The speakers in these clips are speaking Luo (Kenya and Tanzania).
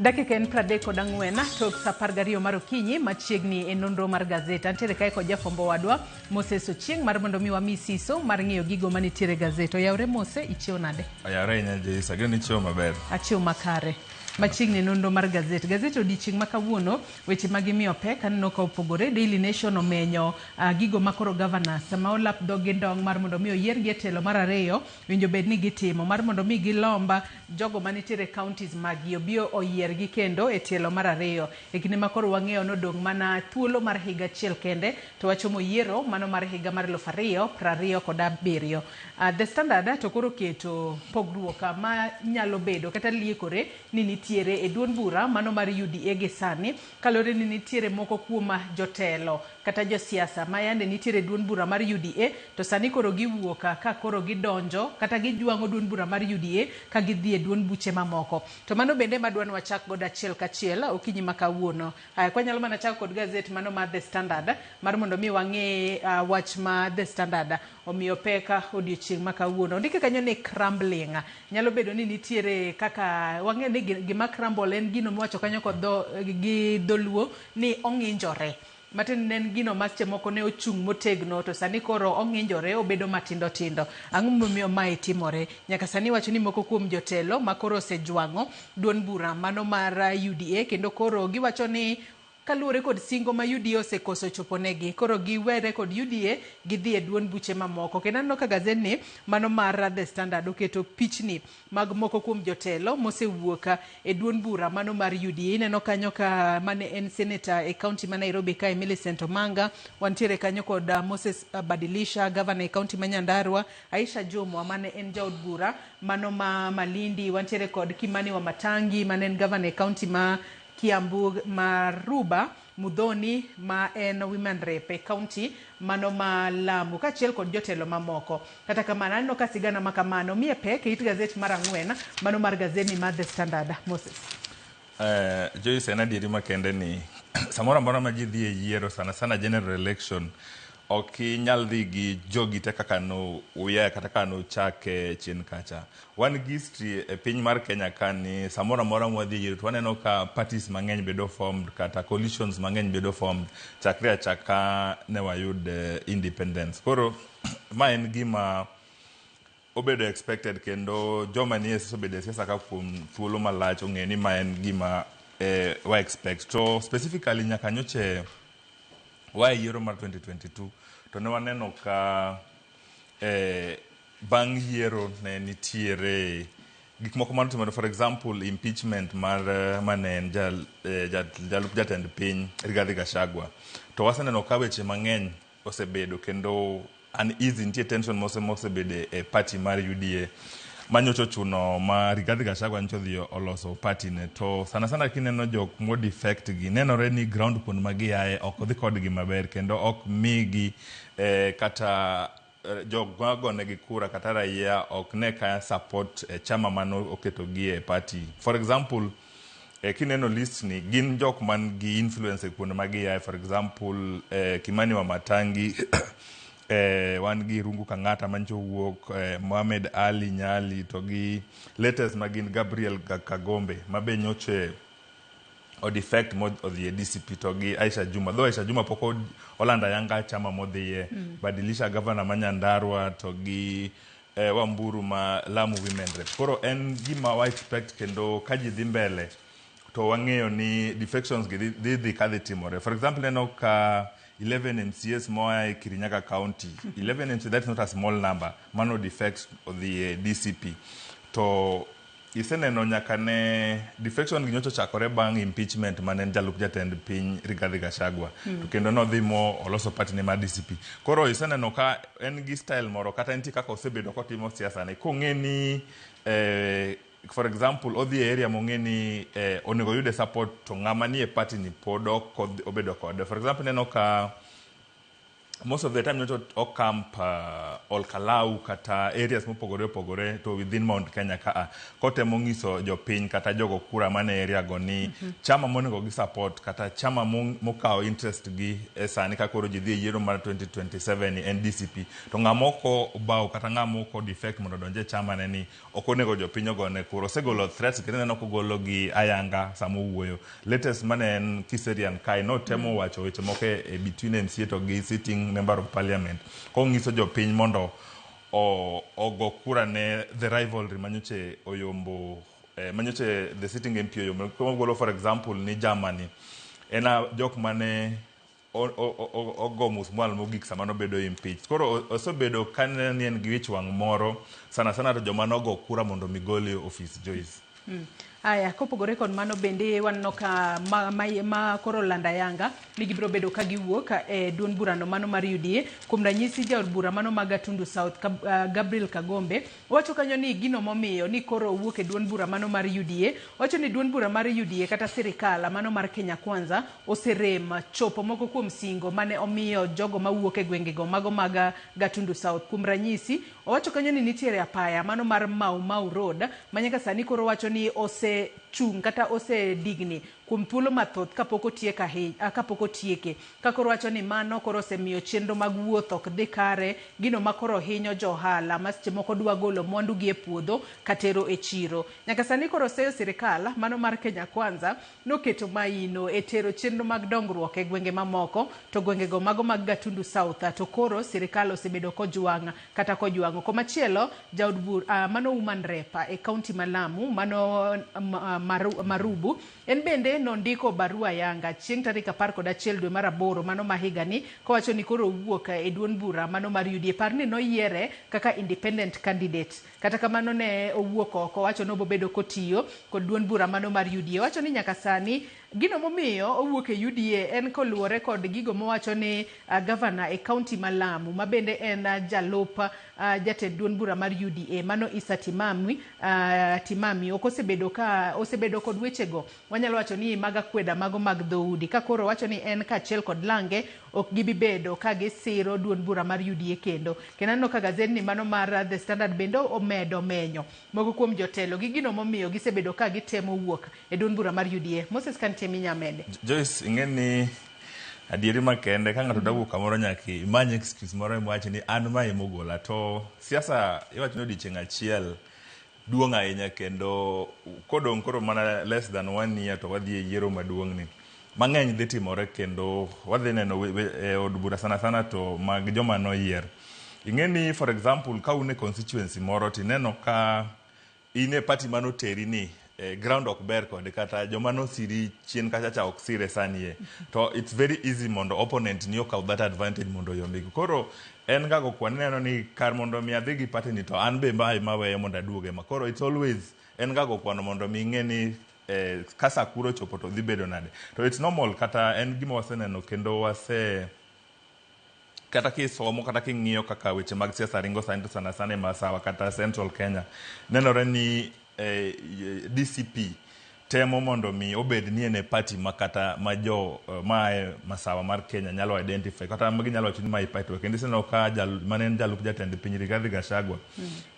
Dakika en 34 tok sa 12 mar okinyi machiegni e nonro mar gazeta. Antiere kae kod jafwambo wadwa Moses Ochieng mar mondo mi wami siso mar ng'iyo gigo manitiere gazeta. Oyawre Mose, ichiew nade? Oyawre nya Joyce, ageno ni ichiew maber. Achiew makare. Machiegni nonro mar gazeta. Gazeta odiochieng' ma kawuono weche magimiyo pek aneno ka opogore. Daily Nation omenyo gigo makoro governor sama olap dhogi ndong' mar mondo mi oyiergi e telo mar ariyo winjo bed ni gitimo mar mondo mi gilomba jogo manitiere counties magi obio oyiergi kendo e telo mar ariyo. E kinde makoro wang'eyo nodong' mana thuolo mar higa achiel kende to wachomo yiero mano mar higa mar 2027. The Standard to koro keto pogruok ma nyalo bedo kata liekore ni nitiere e duond bura mano mar UDA gi sani kalore ni nitiere moko kuom jotelo kata josiasa ma yande nitiere duond bura mar UDA to sani koro giwuoka ka koro gidonjo kata gijwango duond bura mar UDA ka gidhi e duond buche mamoko. To mano bende madwan wachak god achiel kachiel okinyi makawuono. Kwa nyalo mana chako kod gazet mano mar The Standard mar mondo mi wang'e wach ma The Standard omiyo peka odiochieng' makawuono. Ndike kanyo ni crumbling. Nyalo bedo ni nitiere kaka wang'e ni gima crumble en gino mwacho kanyo kod gi dholuo ni ong'injore. Matin nen gino mache moko ne ochung' motegno to sani koro ong'injore obedo matindo tindo. Ang'o momiyo mae timore? Nyaka sani wacho ni moko kuom jotelo makoro osejwang'o duond bura mano mar UDA kendo koro giwacho ni kaluwore kod singo ma UDA osekoso choponegi koro giwere kod UDA gidhi e duond buche mamoko. Kendo aneno ka gazedni mano mar The Standard oketo pichni mag moko kuom jotelo mosewuoka e duond bura mano mar UDA. Ineno kanyo ka mane en senator e county ma Nairobi ka Millicent Omanga, wantiere kanyo kod Moses Badilisha, governor e county ma Nyandarua, Aisha Jumwa mane en jaod bura mano ma Malindi, wantiere kod Kimani Wamatangi mane en governor e county ma Kiambu, Maruba Mudhoni ma en women rep e county mano ma Lamu kachiel kod jotelo mamoko. Kata kamano aneno ka sigana makamano mie pek it gazet mar ang'wen mano mar gazeti mar The Standard. Moses. Joyce en adieri makende ni samora mora ma ji dhi e yiero sana general election ok nyal dhi gi jogi te kaka no uya kata kano chake chien kacha. Wan gi history e piny mar Kenya kani samora mora mwadhi yiero to waneno ka parties mang'eny bedo formed kata coalitions mang'eny bedo formed chakre achaka ne wayud independence. Koro ma en gima obedo expected kendo joma nie obedo siasa ka kuom thuolo malach ong'e ni ma en gima wa expect. To specifically nyaka nyoche wa yiero mar 2022 to ne waneno ka bang' yiero ne nitiere gik moko manotimore, for example impeachment mar manen jalup jatend piny Rigathi Gachagua. To waseneno ka weche mang'eny osebedo kendo uneasy nitie tension mosebedo e party mar UDA manyocho chuno ma Rigathi Gachagua nyocho dhi oloso party ne. To sana kineno jok mod effect gi nenore ni ground kuond magiaye ok dhi kodgi maber kendo ok migi kata jogo negi kura kata raia ok ne ka support chama mano oketo gi e party. For example kineno list ni gin jok man gi influence kuond magiaye, for example Kimani Wamatangi wan gi Rungu Kang'ata mancho wuok, Mohamed Ali Nyali to gi latest magin Gabriel Kagombe mabe nyoche od effect mod odhi e DCP to gi Aisha Juma. Though Aisha Juma poko Olanda yanga chama modhiye Badilisha governor ma Nyandarua to gi Wamburu ma Lamu women rep. Koro en gima wa expect kendo kaji dhi mbele to wang'eyo ni defections gi dhi kadhi timore. For example neno ka 11 MCS moa e Kirinyaga County. 11 MCS, that's not a small number. Mano defects of the DCP. To iseneno nyaka ne defection ginyocho chakore bang' impeachment manen jalup jatend piny Rigathi Gachagua. To kendo no dhi mo oloso party ne ma DCP. Koro iseneno ka en gi style moro kata enti kaka osebedo kotimo siasa ne. Kong'e ni for example odhi e area mong'e ni onego yude support to ng'ama ni e party ni pod ok obedo kode. For example neno ka most of the time nyoto okamp Olkalau kata areas mopogore opogore to within Mount Kenya ka kotemo ngiso jopiny kata jogo kura mane area go ni chama monego gi support kata chama mokao interest gi sani ka koro ji dhi yiero mar 2027 ni NDCP to ngamoko bawo kata ngamoko defect mondo donje chama ne ni okonego jopiny ogone kuro segolo threats kendo ne okogolo gi ayanga samo wuoyo latest mane en Kiserian Kai no temo wacho weche moke between MCA to gi sitting member of parliament ko ngiso jopiny mondo ogo kura ne the rivalry manyoche oyombo manyoche the sitting MP oyombo ko golo for example ni Germany ena jok mane ogo musmwal mogik sama no bedo impeached koro osebedo kan ni en giwich wang moro sana to joma nogo kura mondo migoli office Joyce. Aya, kopogore kod mano bende wanno ka ma koro landa yanga ni gibro bedo ka giwuok e duond burano mano mar UDA kuom ranyisi jaod bura mano ma Gatundu South Gabriel Kagombe wacho kanyo ni gino momiyo ni koro wuok e duond bura mano mar UDA wacho ni duond bura mar UDA kata sirikal mano mar Kenya Kwanza oserem chopo moko kuom singo mane omiyo jogo mawuok e gwengego mago mag Gatundu South kuom ranyisi wacho kanyo ni nitiere apaya mano mar Mau Road manyaka sani koro wacho ni chung kata ose digni kuom thuolo mathoth kapok otieke kakoro wacho ni mano koro osemiyo chenro mag wuoth ok dhi kare gino makoro hinyo johala maseche moko dwa golo mwandu gi e puodho katero e chiro nyaka sani koro seyo sirikal mano mar Kenya Kwanza noketo maino e tero chenro mag dongruok e gwenge mamoko to gwengego mago mag Gatundu South to koro sirikal osebedo kojwang'o komachielo jaod bura mano Woman Rep e kaunti ma Lamu mano Marubu en bende nondiko barua yanga chieng' tarik 11 dwe mar 8 mano mahigani kowacho ni koro wuok e duond bura mano mar UDA par ni noyiere kaka independent candidate kata kamano ne owuok oko wacho no bobedo kotiyo kod duond bura mano mar UDA wacho ni nyaka sani gino momiyo owuok e UDA en koluwore kod gigo mowacho ni governor e kaunti ma Lamu ma bende en jalup jatend duond bura mar UDA mano Isa Timami osebedo kod wechego wanyalo wacho ni maga kweda mago mag dhoudi ka koro wacho ni en kachiel kod lange ok gibibedo ka gisiro duond bura mar UDA kendo no ka gazedni mano mar The Standard bende omedo menyo mogo kuom jotelo gi gino momiyo gisebedo ka gitemo wuok e duond bura mar UDA. Moses Kantemi nyamede. Joyce ingeni adieri makende ka ng'ato dawuok kamoro nyaki imanye excuse moro imwache ni an ma emogola to siasa iwacho ni odiochieng' achiel duong' ahinya kendo kodong' koro mana less than 1 year to wadhi e yiero maduong' ni mang'eny dhi timore kendo wadhi neno od bura sana to mag joma noyier ing'eni for example ka une constituency moro tineno ka ine party manoteri ni ground ok ber kode kata joma nosiri chien kacha ok sire sanie to it's very easy mondo opponent ni okaw that advantage mondo yombigi koro en gago kwan neno ni kar mondo mi adhi gi party ni to an be mbae maweyo mondo aduoge ma koro it's always en gago kwan mondo mi ng'e ni kasa kuro chopo to dhi bedo nade to it's normal kata en gima waseneno kendo kata kisomo kata king'iyo kaka weche mag siasa ringo sana masawa kata Central Kenya nenore ni DCP temo mondo mi obed ni ene party makata majo mae masawa mar Kenya nyalo identify kata magi nyalo wacho ni mai party kendo seno ka manen jalup jatend piny Rigathi Gachagua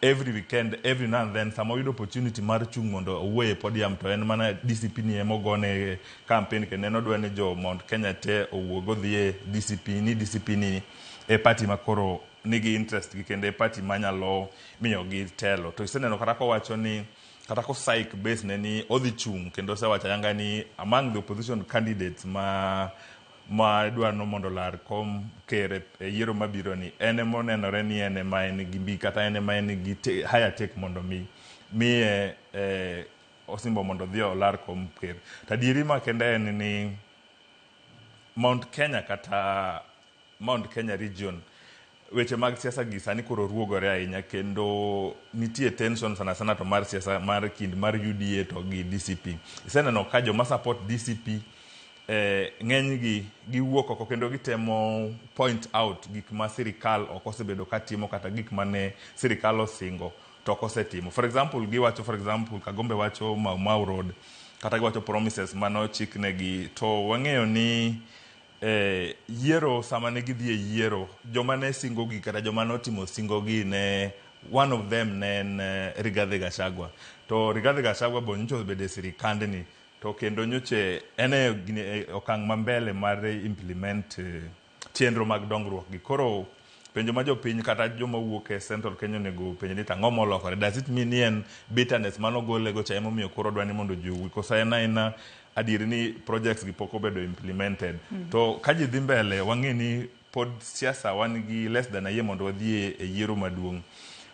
every weekend every now and then sama oyudo opportunity mar chung mondo owuoye podium to en mana DCP ni emogone campaign kendo en odwa ni jo Mount Kenya te owuogo dhie DCP ni e party makoro nigi interest gi kendo e party manyalo miyo gi telo to iseneno kata ko wacho ni kata ko psych base ne ni odhi chung kendo se wacha yanga ni among the opposition candidates ma dwa no mondo lar kom kere e yiero mabiro ni ene monenore ni ene ma en gi mbi kata ene ma en gi higher take mondo mi osimbo mondo dhi olar kom kere tadieri ma kende en ni Mount Kenya kata Mount Kenya region weche mag siasa gi sani koro ruogore ahinya kendo nitie tension sana to mar siasa mar kind mar UDA to gi DCP iseneno ka joma support DCP ng'eny gi giwuok oko kendo gitemo point out gik ma sirikal ok osebedo katimo kata gik mane sirikal osingo to ok osetimo for example Kagombe wacho Mau Road kata giwacho promises mano chiknegi to wang'eyo ni yiero sama ne gidhi e yiero joma ne singogi kata joma notimo singogi ne one of them ne en Rigathi Gachagua. To Rigathi Gachagua bo nyocha obedo e sirikandni to kendo nyocha en e okang' mambele mar implement chenro mag dongruok gi. Koro penjo ma jopiny kata joma wuok e Central Kenya nego penjo ni tang'o molokore. Does it mean ni en bitterness mano gole go cha emomiyo koro dwani mondo ji owuo kosa en adier ni projects gi pok obedo implemented. To ka ji dhi mbele wang'e ni pod siasa wan gi less than a year mondo wadhi e yiero maduong'.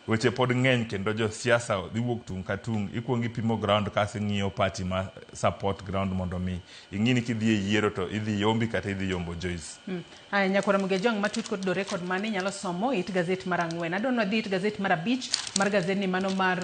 Weche pod ng'eny kendo jo siasa dhi wuok tung' ka tung'. Ikuongo ipimo ground kasi ng'iyo party ma support ground mondo mi ing'i ni kidhi e yiero to idhi yombi kata idhi yombo Joyce. Aya nyakora Mugejong matut kod dore kod mani nyalo somo it gazet mar ang'wen. Adonwa dhi it gazet mar abich mar gazet ni mano mar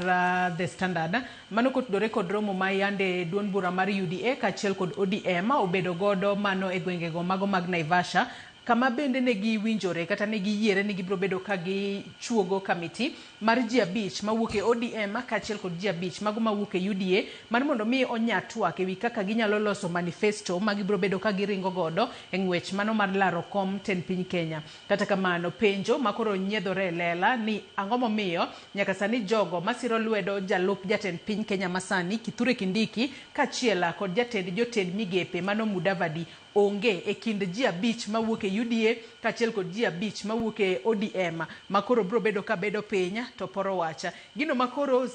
The Standard. Mano kod dore kod romo ma yande duon bura mar UDA kachiel kod ODM obedo godo mano e gwenge go mago mag Naivasha. Kama bende ne giwinjore kata ne giyiere ni gibiro bedo ka gichuogo kamiti mar ji abich mawuok e ODM kaachiel kod ji abich mago mawuok e UDA mar mondo mi onya twak ewi kaka ginyalo loso manifesto ma gibiro bedo ka giringo godo e ng'wech mano mar laro kom ten piny Kenya. Kata kamano penjo makoro nyiedhore lela ni ang'o momiyo nyaka sani jogo masiro lwedo jalup jatend piny Kenya masani Kithure Kindiki kaachiel kod jotend migepe mano Mudavadi onge e kind ji abich mawuok e UDA kaachiel kod ji abich mawuok e ODM makoro biro bedo ka bedo piny to poro wacha. Gino makoro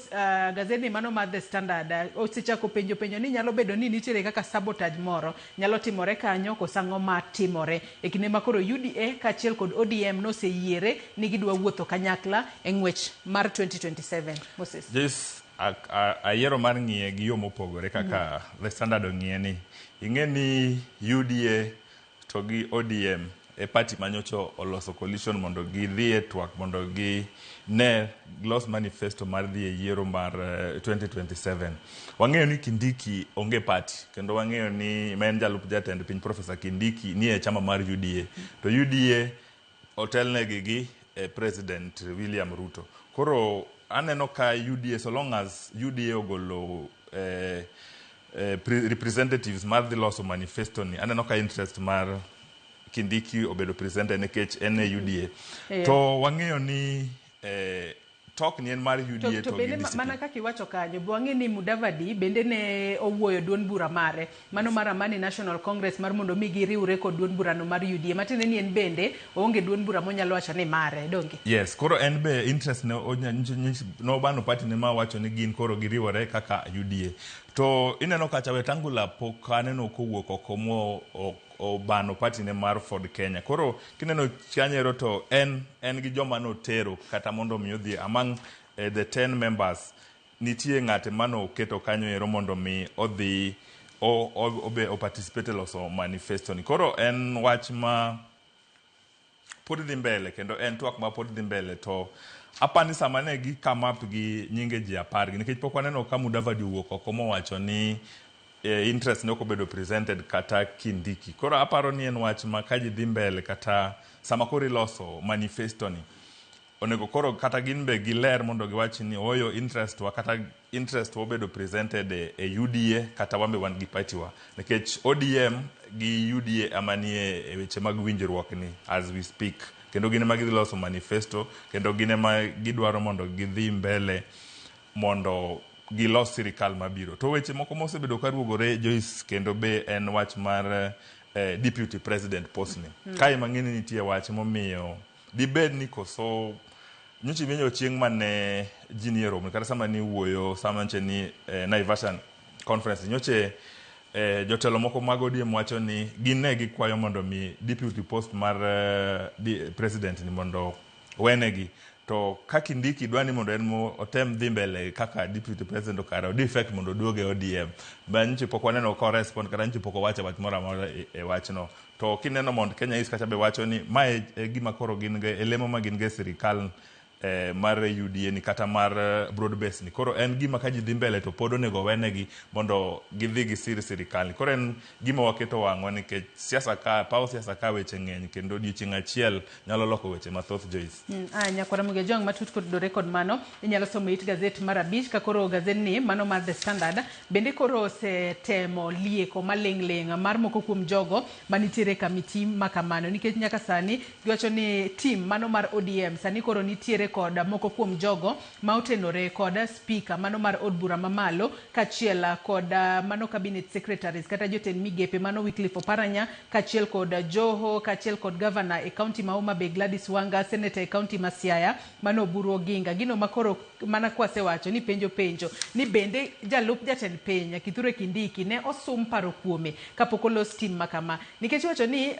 gazeti mano mar The Standard osechako penjo ni nyalo bedo ni nitiere kaka sabotage moro nyalo timore kanyo kosang'o ma timore e kinde makoro UDA kaachiel kod ODM noseyiere ni gidwa wuotho kanyakla e ng'wech mar 2027. Moses. Yes, ayiero mar ng'iye gi yo mopogore kaka The Standard ong'iye ni ing'e ni UDA to gi ODM e party manyocho oloso coalition mondo gidhi e twak mondo gi ne los manifesto mar dhi e yiero mar 2027. Wang'eyo ni Kindiki onge party kendo wang'eyo ni men jalup jatend piny Professor Kindiki ni e chama mar UDA. To UDA otelnegi gi President William Ruto. Koro aneno ka UDA so long as UDA ogolo representatives mar the loso manifesto ni aneno ka interest mar Kindiki obedo presented nekech en UDA. To wang'eyo ni talk ni en mar UDA to bende mana kaka iwacho kanyo bwang'e ni Mudavadi bende ne owuoyo duon bura mare mano mar Amani National Congress mar mondo mi giriwre kod duon bura no mar UDA matene ni en bende onge duon bura monyalo wacho ni mare donge. Yes, koro en be interest no bano party ne ma wacho ni gin koro giriwore kaka UDA. To ineno kacha Wetangula pok aneno kowuok oko mo obano party ne mar Ford Kenya. Koro kineno chanyero to en gi joma notero kata mondo mi odhi among the 10 members nitie ng'ate mano keto kanyo ero mondo mi odhi o participate loso manifesto ni. Koro en wach ma pod dhi mbele kendo en twak ma pod dhi mbele to apani sama ne gi come up gi nyinge ji 10 nikech pok waneno ka Mudavadi wuok oko mowacho ni interest ne okobedo presented kata Kindiki. Koro aparo ni en wach ma ka ji dhi mbele kata sama koro iloso manifesto ni onego koro kata gin be giler mondo giwachi ni oyo interest wa kata interest obedo presented e UDA kata wambe wan gi party wa nikech ODM gi UDA amanie e weche mag winjruok ni as we speak kendo gine ma giloso manifesto kendo gine ma gidwaro mondo gidhi mbele mondo gilos sirikal mabiro. To weche moko mosebedo ka ruogore Joyce kendo be en wach mar deputy president post ni. Kai mang'eni nitie wach momiyo dibed ni koso nyochi menyo chieng' mane jiniero kata sama ni wuoyo sama nche ni Naivasha conference nyoche jotelo moko mag ODM wacho ni gine gikwayo mondo mi deputy post mar president ni mondo wenegi. To Kindiki dwani mondo en otem dhi mbele kaka deputy president okara odi effect mondo duoge ODM ba nchi pok waneno correspond kata nchi pok wacho wach moro amora e wachno. To kineno mondo Kenya East kacha be wacho ni mae gima koro gin ge elemo ma gin ge sirikal mar UDA ni kata mar broad base ni. Koro en gima ka ji dhi mbele to pod onego wenegi mondo gidhi gi sirikal ni. Koro en gima waketo wang'wa nikech paw siasa ka weche ng'eny kendo odiochieng' achiel nyalo loko weche mathoth Joyce. Nyakwara Muge Jong matut kod kod mano inyalo somo it gazet mar abich ka koro gazedni mano mar The Standard bende koro osetemo lieko maling' mar moko kuom jogo manitiere kamiti makamano nikech nyaka sani giwacho ni team mano mar ODM sani koro nitiere kod moko kuom jogo ma otenore kod speaker mano mar od bura mamalo kachiel kod mano cabinet secretaries kata jotend migepe mano Wycliffe Oparanya kachiel kod Joho kachiel kod governor e county ma Homa Bay Gladys Wanga, senator e county ma Siaya mano Oburu Oginga. Gino makoro mana kwasewacho ni penjo ni bende jalup jatend piny Kithure Kindiki ne osum paro kuome kapok olos team makama nikech wacho ni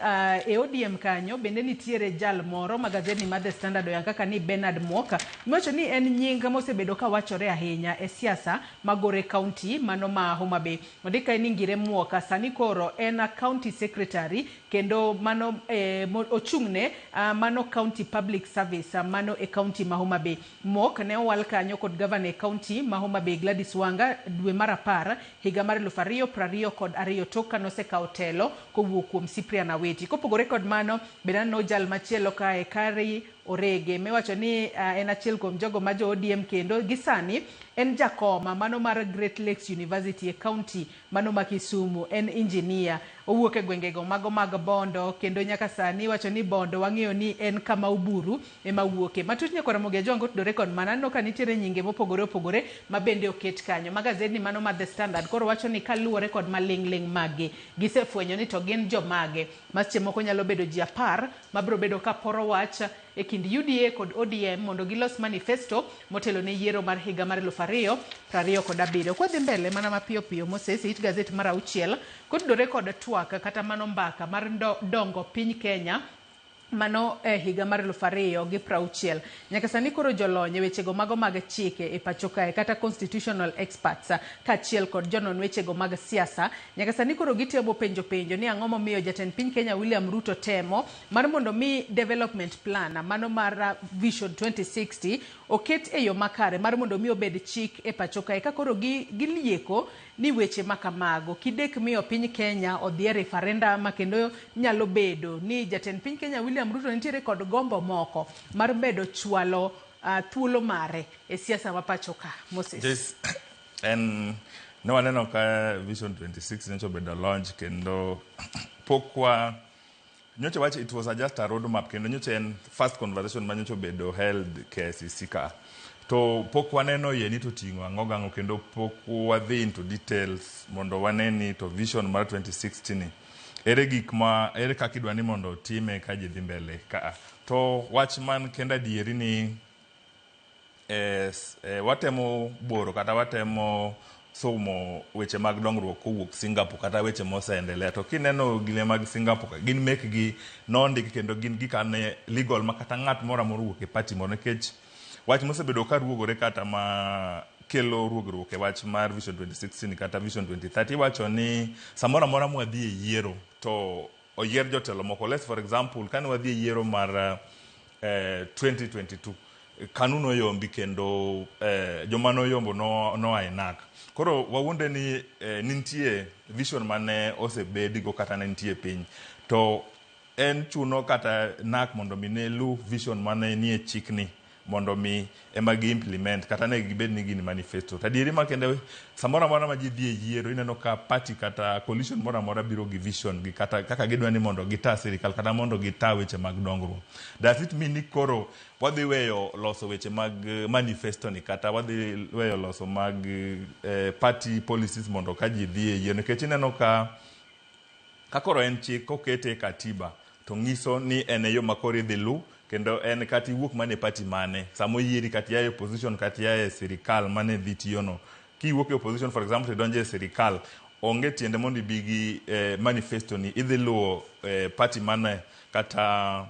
e ODM kanyo bende nitiere jal moro magazini mar The Standard yang kaka ni Bernard Mwoka wacho ni en nyinga mosebedo ka wachore ahinya e siasa magore county mano ma Homa Bay. Ondika ni Ngire Mwoka sani koro en county secretary kendo mano ochung'ne mano county public service mano e county ma Homa Bay. Mok ne owal kanyo kod governor e county ma Homa Bay Gladys Wanga dwe mar 10 higa mar 2022 tok kano sekao telo kowuok kuom Cyprian Aweti. Kopogore kod mano benano jal machielo kae Kari Orege mewacho ni en achiel kuom jogo ma jo ODM kendo gisani en jakoma mano mar Great Lakes University e county mano ma Kisumu. En engineer owuok e gwengego mago mag Bondo kendo nyaka sani wacho ni Bondo wang'eyo ni en kama Uburu ema wuoke. Matut Nyakwara Muge Jong otudore kod manano ka nitiere nyinge mopogore ma bende oket kanyo. Magazini mano mar The Standard koro wacho ni kaluwore kod maling' magi gisefwenyo ni to gin jomage maseche moko nyalo bedo ji 10 mabro bedo ka poro wach e kind UDA kod ODM mondo gilos manifesto motelo ne yiero mar higa mar 2027. Kwa dhi mbele mana mapiyo Moses it gazet mar 6 kotudore kod twak kata mano mbaka mar dongo piny Kenya mano higa mar 2060. Nyaka sani koro jolony wechego mago mag chike e pacho kae kata constitutional experts kachiel kod jonon wechego mag siasa nyaka sani koro gitemo penjo ni ang'o momiyo jatend piny Kenya William Ruto temo mar mondo mi development plan mano mar Vision 2060 oket e yo makare mar mondo mi obed chik e pacho kae ka koro gilieko ni weche makamago kidek miyo piny Kenya odhi e referendum kendo nyalo bedo ni jatend piny Kenya William Ruto nitiere kod gombo moko mar bedo chwalo thuolo mare e siasa ma pacho ka. Moses. Yes. And no waneno ka Vision 26 nyocha bedo launch kendo pokwa nyocha wacho it was just a road map kendo nyocha en first conversation ma nyocha bedo held KICC ka. To pok waneno ye ni to ting'o ang'o kendo pok wadhi into details mondo waneni to vision mar 2060 ni ere kaka idwa ni mondo time ka ji dhi mbele ka. To watchman kenda dieri ni watemo boro kata watemo somo weche mag dongruok kowuok Singapore kata weche moseendelea to kineno gile mag Singapore gin mek gi nondik kendo gin gikane legal makata ng'at moro amora wuok e party moro nikech wach mosebedo ka ruogore kata ma kelo ruogruok e wach mar Vision 2060 kata Vision 2030 wacho ni samora mora mwadhi e yiero to oyier jotelo moko. Let's for example kan wadhi e yiero mar 2022 kanun oyombi kendo joma noyombo no ainak. Koro wawunde ni nintie vision mane osebedigo kata ne nitie piny to en chuno kata nak mondo mine lu vision mane nie chikni mondo mi ema gi implement kata ne gibed ni gini manifesto. Tadieri ma kende samora mora ma ji dhi e yiero ineno ka party kata coalition mora mora biro gi vision gi kata kaka gidwa ni mondo gita sirikal kata mondo gita weche mag dongruok. Does it mean ni koro wadhi weyo loso weche mag manifesto ni kata wadhi weyo loso mag party policies mondo ka ji dhi e yiero nikech ineno ka koro en chik kokete katiba to ngiso ni en yo makori dhi lu kendo en kati wuok mane party mane samo yieri kati ya opposition kati ya sirikal mane dhi tiyono ki wuok e opposition for example donje sirikal onge tiende mondo bigi manifesto ni idhi luo party mane kata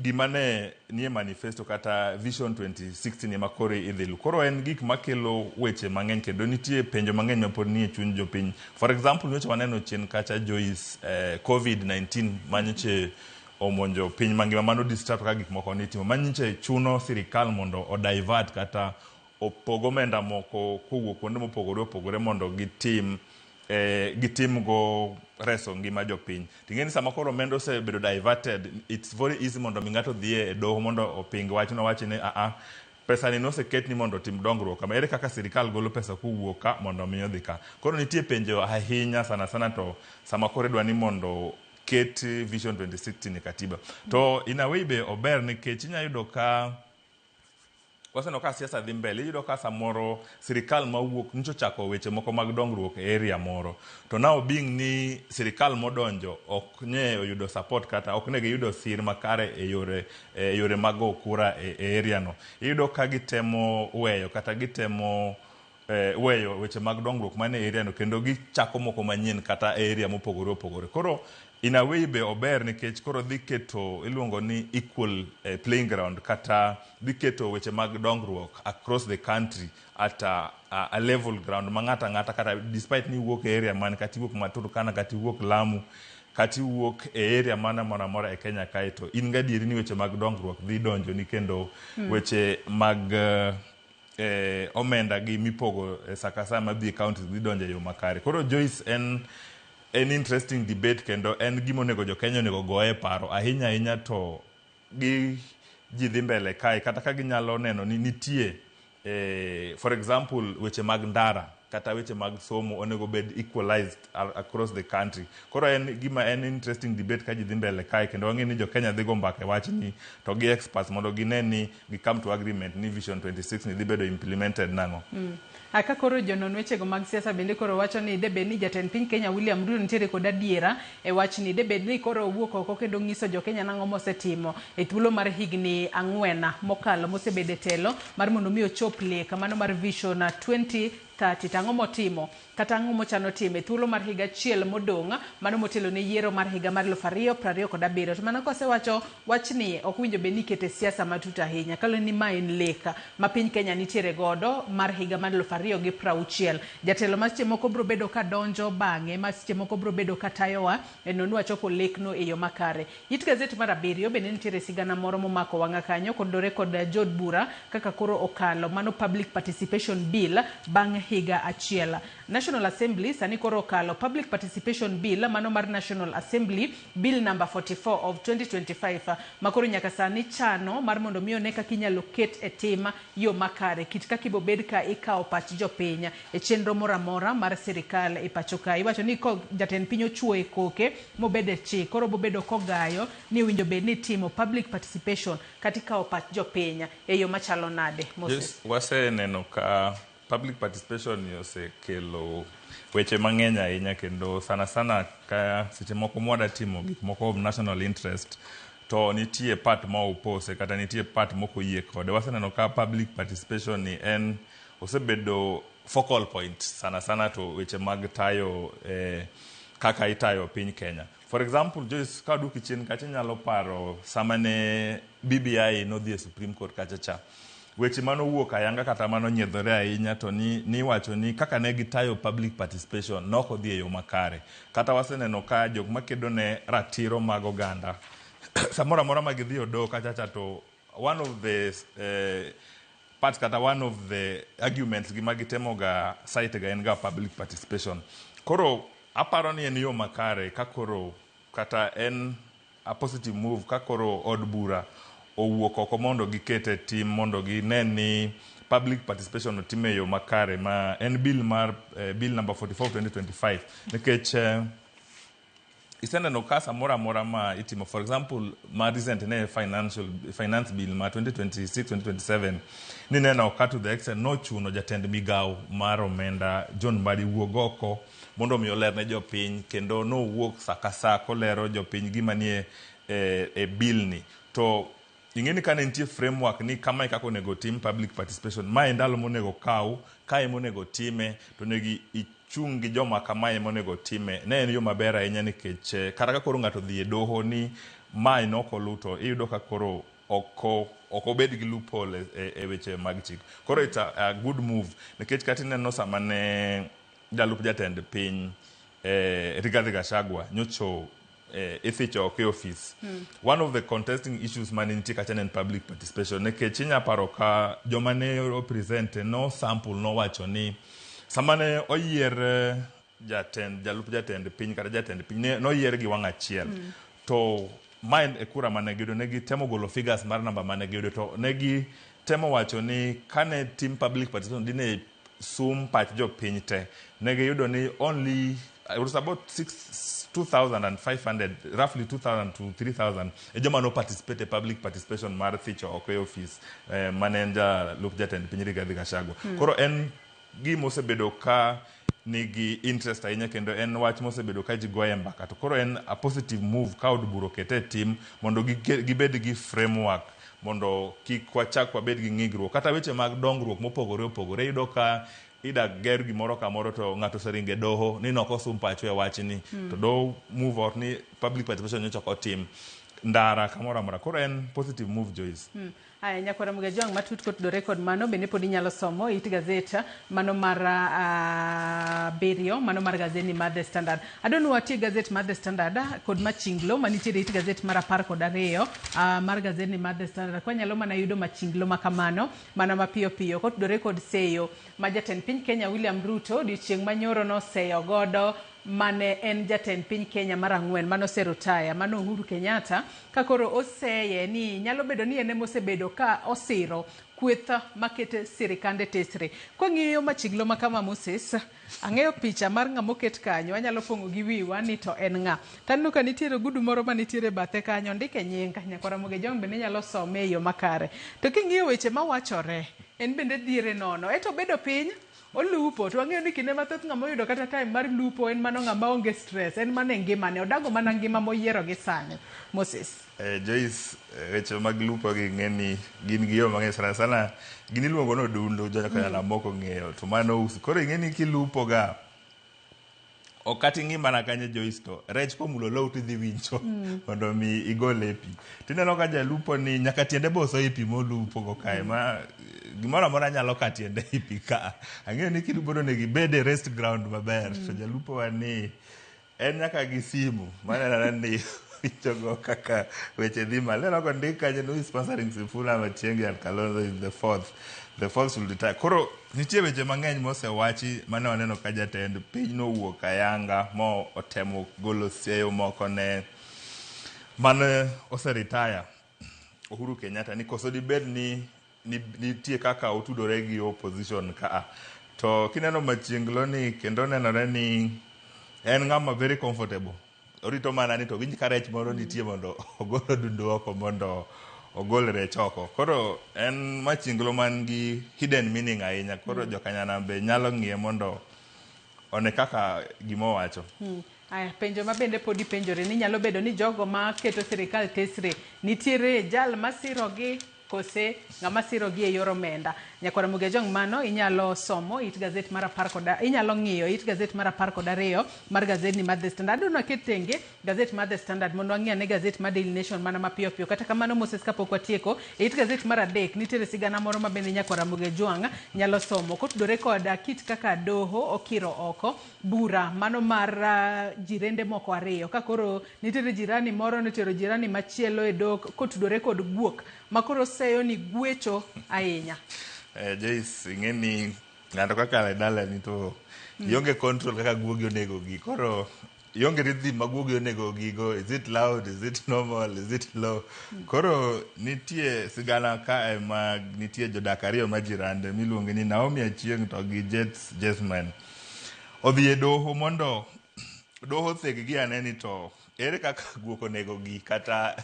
gimane nie manifesto kata Vision 2060 ni makore idhi lu. Koro en gik makelo weche mang'eny kendo nitie penjo mang'eny mapod nie chuny jopiny. For example nyocha waneno chien kacha Joyce COVID-19 manyoche omonjo piny mangima mano disturb ka gik moko nitimo manyiche chuno sirikal mondo o divert kata opog omenda moko kowuok kuonde mopogore opogore mondo gitim go reso ngima jopiny. Ting'eni sama koro omenda osebedo diverted, it's very easy mondo mi ng'ato dhi e doho mondo oping wachno, wachi ni pesa ni noseket ni mondo tim dongruok kama, ere kaka sirikal golo pesa kowuok ka mondo mi odhi ka. Koro nitie penjo ahinya sana to sama koro idwa ni mondo ket Vision 2060 e katiba. To in a way be ober nikech inya yudo ka waseno ka siasa dhi mbele, iyudo ka samoro sirikal mawuok ncho chako weche moko mag dongruok e area moro, to now being ni sirikal modonjo ok nye yudo support kata ok ne giyudo sir makare e yore mag kura e area no, iyudo ka gitemo weyo kata gitemo weyo weche mag dongruok mane e area no kendo gichako moko manyien kata e area mopogore opogore. Koro in a way be ober nikech koro dhi keto iluongo ni equal playing ground kata dhi keto weche mag dongruok across the country at a level ground ma ng'ata kata despite ni wuok e area man kati wuok Turkana kati wuok Lamu kati wuok e area mora e Kenya kae, to in gadieri ni weche mag dongruok dhi donjo ni kendo weche mag omenda gi mipogo sakasa madhi counties dhi donjo e yo makare. Koro Joyce en interesting debate kendo en gima onego jo Kenya onego goye paro ahinya to gi ji dhi mbele kae kata ka ginyalo neno ni nitie for example weche mag ndara kata weche mag somo onego bed equalized across the country. Koro en interesting debate ka ji dhi mbele kae kendo wang'e ni jo Kenya dhi go mbaka wach ni to gi experts mondo gine ni gi come to agreement ni Vision 26 ni dhi bedo implemented nango. Aka koro jonon wechego mag siasa bende koro wacho ni debed ni jatend piny Kenya William Ruto nitiere kod adiera e wach ni debed ni koro owuok oko kendo ng'iso jo Kenya nang'o mosetimo e thuolo mar higni 4 mokalo mosebede telo mar mondo mi ochop lek mano mar Vision 2030 tang'o motimo kata ang'o mochano timo e thuolo mar higa achiel modong' mano motelo ne yiero mar higa mar 2027. To mano kosewacho wach ni ok winjo be ni kete siasa matut ahinya kalo ni ma en lek ma piny Kenya nitiere godo mar higa mar 2060. Jatelo ma seche moko bro bedo ka donjo bang'e ma seche moko bro bedo ka tayowa nonu wachopo lekno e yo makare. It Gazette mar 7 bende nitiere sigana moro momako wang'a kanyo kodore kod jod bura kaka koro okalo mano Public Participation Bill bang' higa achiel. National Assembly sani koro okalo Public Participation Bill mano mar National Assembly Bill number 44 of 2025 makoro nyaka sani chano mar mondo mi one kaka inyalo ket e tim yo makare kit kaka ibo bed ka ikawo pach jopiny e chenro moro amora mar sirikal e pacho ka. Iwacho ni ko jatend piny ochuo e koke mobede chik koro bobedo kogayo ni winjo bed ni timo public participation kata ikawo pach jopiny e yo machalo nade. Moses. Yes, waseneno ka public participation osekelo weche mang'eny ahinya kendo sana ka seche moko mwada timo gik moko of national interest to nitie part ma opose kata nitie part moko yie kode. Waseneno ka public participation ni en osebedo focal point sana to weche mag tayo kaka itayo piny Kenya. For example, Joyce ka duki chien kacha nyalo paro sama ne BBI no dhi e Supreme Court kacha weche mano wuok ayanga kata mano nyiedhore ahinya to ni wacho ni kaka ne gitayo public participation noko dhi e yo makare. Kata waseneno ka jok makedo ne ratiro mag oganda samora amora magidhi odo kacha to one of the part kata one of the arguments gimagitemo ga site ga en ga public participation. Koro aparo ni en yo makare kakoro kata en a positive move kakoro od bura owuok oko mondo gikete tim mondo gine ni public participation otime yo makare ma en bill number 44 2025 nikech iseneno ka samora amora ma itimo. For example, ma recent ne finance bill ma 2026-2027 ni neno ka to the extent no chuno jatend migawo mar omenda John Mbadi wuog oko mondo mi oler ne jopiny kendo no wuok sakasa kolero jopiny gima nie e bill ni. To ing'eni ka ne nitie framework ni kama kako nego tim public participation ma ndalo monego kaw kae monego time to negi chung gi joma kamae monego time ne en yo maber ahinya nikech kata ka koro ng'ato dhi e doho ni mai noko luto iyudo ka koro oko bed gi loophole e weche mag chik. Koro it's a good move nikech kati neno sama ne jalup jatend piny Rigathi Gachagua nyocho ithicho ok e office. One of the contesting issues mane nitie kacha en public participation, nikech inya paro ka joma ne present no sample no wacho ni sama ne oyier jalup jatend piny kata jatend piny no yier gi wang' achiel to mind e kura mane giyudo ne gitemo golo figures mar namba mane giyudo to ne gitemo wacho ni kane tim public participation dine sum pach jopiny te ne giyudo ni only it was about 2,500, roughly 2,000 to 3,000 joma no participate e public participation mar thicho ok e office mane jalup jatend piny Rigathi Gachagua. Koro en gima osebedo ka nigi interest ahinya kendo en wach mosebedo ka ji goye mbaka to koro en a positive move ka od buro kete tim mondo gibed gi framework mondo kik wachak wabed gi ng'igruok kata weche mag dongruok mopogore opogore. Iyudo ka ida ger gimoro kamoro to ng'ato seringe doho ni nokosum pacho e wachni to do move out ni public participation nyocha otim ndara kamoro amora. Koro en positive move, Joyce. Aya nyakwara muge jong matut kotudore kod mano bende pod inyalo somo it gazeta mano mar Berio mano mar gazeti mar The Standard. Adonu watie gazet mar The Standard kod machinglo manitiere it gazet mar 12 mar gazeti mar The Standard. Kwa nyalo mana yudo machinglo makamano mana mapiyo piyo kotudore kod seyo ma jatend piny Kenya William Ruto dichieng' manyoro no seyo godo mane en jatend piny Kenya mar 4 mano serotaya mano Uhuru Kenyatta kakoro oseye ni nyalo bedo ni ene mosebedo ka osiro kwetha makete sirikande tesre. Kwa ng'iyo machiglo makama Moses ang'eyo picha mar ng'amoket kanyo anyalo pongo gi wiwa ni to en ng'a tanno ka nitiere gudu moro manitiere bathe kanyo ndike nying nyakwara muge jong bende nyalo some yo makare to king'iyo weche mawachore en bende dhiere nono eto bedo piny olupo to ang'eyo ni kinde mathoth ng'ama oyudo kata time mar lupo en mano ng'ama onge stress en mane ngimane odago mana ngima moyiero gi sani. Moses Joyce, weche mag lupo gi ng'eni gin gi yo mang'eny sana gini luongo no dundo jokanyala moko ng'eyo to mano usi koro ing'eni kilupo ga okati ng'i mana kanyo Joyce to rech komulo low tidhi wincho mondo mi igol e pi tineno ka jalupo ni nyaka tiende boso e pi molupo go kae ma gimoro amora nyalo ka tiende e pi ka ang'eyo ni kilupo no gibede rest ground maber to jalupo wani en nyaka gi simu manena ni winchogo kaka weche dhi malero ko ndik kanyo no sponsoring Sifuna Matiang'i and Kalonzo is the fourth will retire. Koro nitie weche mang'eny mosewachi mane waneno ka jatend piny nowuok ayanga mo otemo golo seyo moko ne mane oseritaya Uhuru Kenyatta ni koso dibed ni nitie kaka otudore gi opposition ka to kineno machienglo ni kendo nenore ni en ng'ama very comfortable orito mana ni to winj ka rech moro nitie mondo ogolo dundu oko mondo ogol rech oko. Koro en machinglo man gi hidden meaning ahinya koro jokanyana be nyalo ng'iye mondo one kaka gimo wacho. Aya penjo mabende podi penjore ni nyalo bedo ni jogo ma keto sirikal tesre nitiere jal masirogi kose ng'ama sirogi e yor omenda. Nyakwara muge jong mano inyalo somo it gazet mar 10 inyalo ng'iyo it gazet mar 12 mar gazet ni mar The Standard. Aduna ketenge gazet mar The Standard mondo ang'iya ne gazet mar Daily Nation mana mapiyo piyo kata kamano Moses kapok watieko it gazet mar 3 nitiere sigana moro mabende nyakwara muge jwang nyalo somo kotudore kod kit kaka doho okiro oko bura mano mar jirende moko ariyo kakoro nitiere jirani moro nitiere jirani machielo e dok kotudore kod guok makoro seyo ni gwecho ahinya. Joyce ing'eni ng'ato kaka le dala ni to ionge control kaka guogi onego gi koro ionge rhythm ma guogi onego gigo. Is it loud, is it normal, is it low? Koro nitie sigana ka ma nitie jodak ariyo ma jirande miluongo ni Naomi Achieng' to gi Jesman odhi e doho mondo doho theg gi aneni to ere kaka guok onego gi kata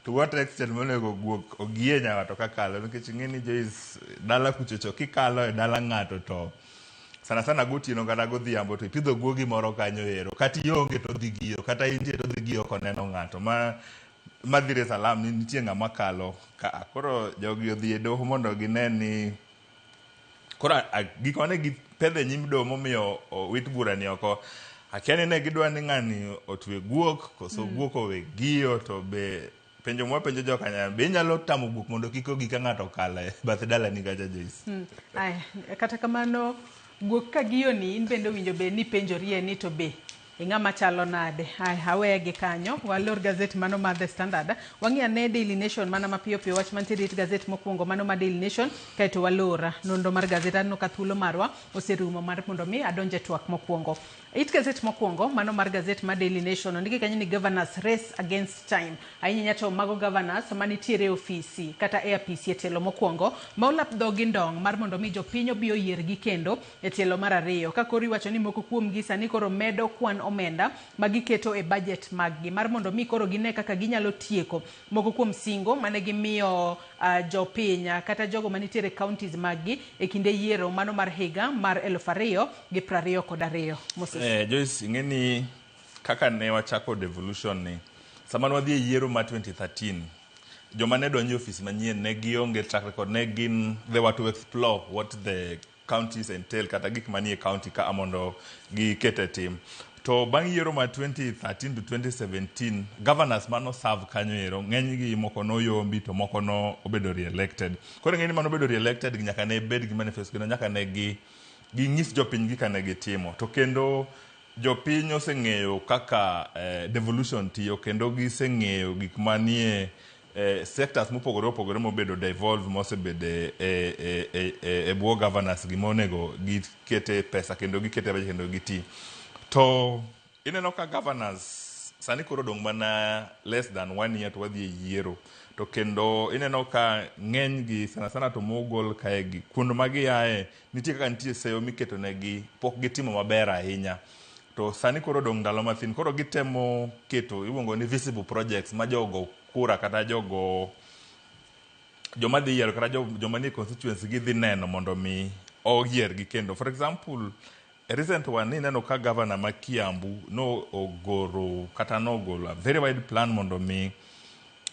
to what extent monego guok ogie nyawa to kakalo nikech ng'eni Joyce dala kuchocho kikalo e dala ng'ato to sana gotieno kata godhiambo to ipidho guogi moro kanyo ero kata ionge to dhi giyo kata intie to dhi giyo koneno ng'ato ma dhire salam ni nitie ng'ama kalo ka koro jogi odhi e doho mondo ginen ni koro gikone gipedhe nyim doho momiyo wit bura ni oko. Akiani ne gidwa ni ng'ani otwe guok koso guok owe giyo to be penjo mwa penjo jokanya be nyalo tamo guok mondo kiko gika ng'ato kale bath dala ni gaja Joyce. Kata kamano guok ka giyo ni in bende winjo be ni penjori ni to be ing'ama chalo nade. Awegi kanyo walor gazet mano mar The Standard. Wang'i ane Daily Nation mana mapiyo piyo wach mantiere it gazet mokwongo mano mar Daily Nation kaeto walora nonro mar gazet anno ka thuolo marwa oserumo mar mondo mi adonje twak mokwongo. It gazet mokwongo mano mar gazet mar Daily Nation ondiki kanyo ni governors race against time. Ahinya to mago governors manitiere ofisi kata e apisi e telo mokwongo ma olap dhogi ndong mar mondo mi jopiny obi oyiergi kendo e telo mar ariyo. Ka koro iwacho ni moko kuomgi sani koro medo kwan omenda magiketo e budget maggi mar mondo mi koro gine kaka ginyalo tieko moko kuom singo mane gimiyo jopiny kata jogo manitiere counties maggi e kinde yiero mano mar higa mar 2022. Joyce, ingeni kaka ne wachako devolution ni sama ne wadhi e yiero ma 2013 joma ne donjo office manyien ne gionge track record, ne gin they were to explore what the counties entail kata gik manie county ka mondo gikete tim. To bang' yiero ma 2013 to 2017 governors mano serve kanyo ero ng'enygi moko noyombi to moko no obedo re-elected. Koro ng'eni mano obedo re-elected nyaka ne bed gi manifesto kendo nyaka ne ging'is jopiny gika ne gitimo. To kendo jopiny oseng'eyo kaka devolution tiyo kendo giseng'eyo gik manie sectors mopogore opogore mobedo devolve mosebedo e bwo governors gimonego gikete pesa kendo gikete budget kendo giti. To ineno ka governors sani koro dong mana less than 1 year to wadhi e yiero. To kendo ineno ka ng'eny gi sana to mogol kaegi kuond magi yae nitie kaka nitie seyo miketo negi pok gitimo maber ahinya. To sani koro dong ndalo mathin koro gitemo keto iluongo ni visible projects ma jogo kura kata joma dhi yiero kata joma nie constituency gidhi neno mondo mi oyiergi kendo. For example, a recent one ineno ka governor ma Kiambu no ogolo a very wide plan mondo mi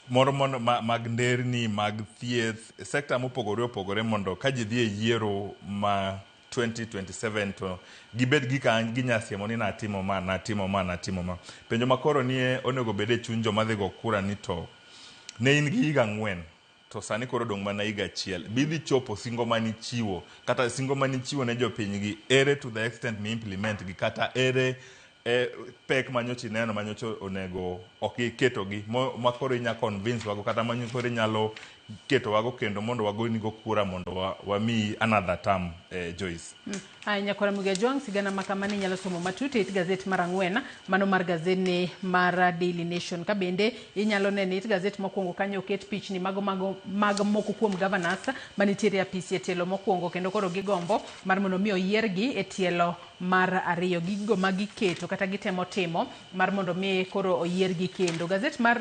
moro mag nderni mag thieth sector mopogore opogore mondo ka ji dhi e yiero ma 2027 to gibed gika ginyasiemo ni natimo ma. Penjo makoro nie onego bede chuny joma dhi go kura ni to ne in gi higa 4 to sani koro dong mana higa 1 bidhi chopo singo manichiwo kata singo manichiwo ne jopiny gi ere to the extent mi implement gi kata ere pek manyochi neno manyocho onego okiketo gi makoro inya convince wago kata manyokoro inyalo keto wago kendo mondo wagoni go kura mondo wami another term. Joyce nyakora muge jwang sigana makamani nyalo somo matute it gazet mar 4 mano mar gazet mar Daily Nation ka bende inyalo nene it gazet mokwongo kanyo ket pichni mag moko kuom governors manitiere apisi e telo mokwongo kendo koro gigombo mar mondo mi oyiergi e tielo mar ariyo gigo magiketo kata gitemo timo mar mondo mi koro oyiergi kendo. Gazet mar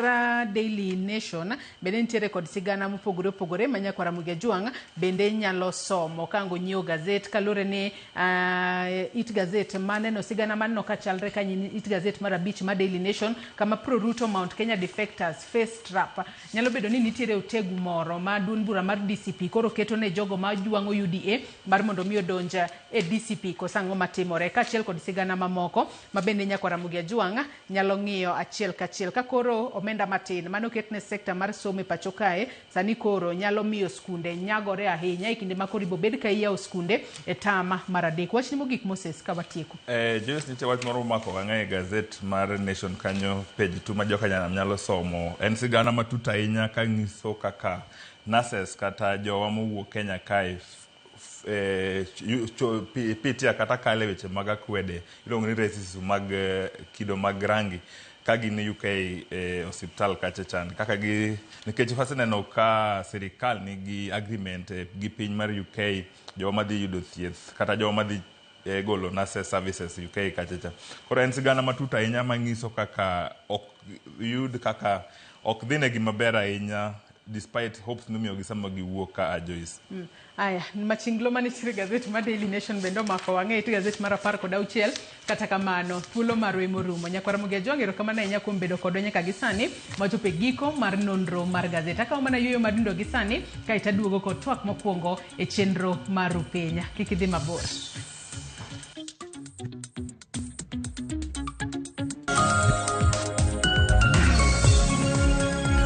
Daily Nation bende nitiere kod sigana mopogore opogore manyakwara muge jwang bende nyalo somo kango nyio gazet kalore ni it gazet maneno sigana maneno kachalre kanyi it gazet mar 5 ma Daily Nation kama Pro Ruto Mount Kenya defectors face trap. Nyalo bedo ni nitiere otegu moro ma duond bura mar DCP koro keto ne jogo ma jwango UDA mar mondo mi odonja e DCP kosango matimore kachiel kod sigana mamoko mabende nyakwara muge jwang nyalo ng'iyo achiel kachiel ka koro omenda matin mano ketne sekta mar somo pacho kae sani koro nyalo miyo skunde nyagore ahinya e kinde makoro ibobed ka iyawo skunde e tama mar adek. Wach ni mogik Moses ka watieko. Joyce nitie wach moro mako ang'e gazet mar Nation kanyo page 2 ma joka nyalo somo en sigana matut ahinya ka nyiso kaka nurses kata jowa mowuok Kenya kae pitia kata kale weche mag akwede iluongo ni racism mag kido mag rangi ka gin UK hospital kachachan kaka nikech faseneno ka sirikal nigi agreement gi piny mar UK joma madhi yudo thieth kata joma madhi golo nurses services UK kachacha. Koro en sigana matut ahinya manyiso kaka ok dhinegi maber ahinya despite hopes numiyo gi sama giwuok ka Joyce. Aya, machinglo manichire gazet ma Daily Nation bendo mako wang'e it gazet mar 16 kata kamano thuolo marwe morumo nyakwara muge jwang'ero kamano ahinya kuom bedo kodwa nyaka gisani machope giko mar nonro mar gazet akaw mana yueyo madundo gisani kaita duogo kod twak mokwongo e chenro mar Upenya kik idhi mabor.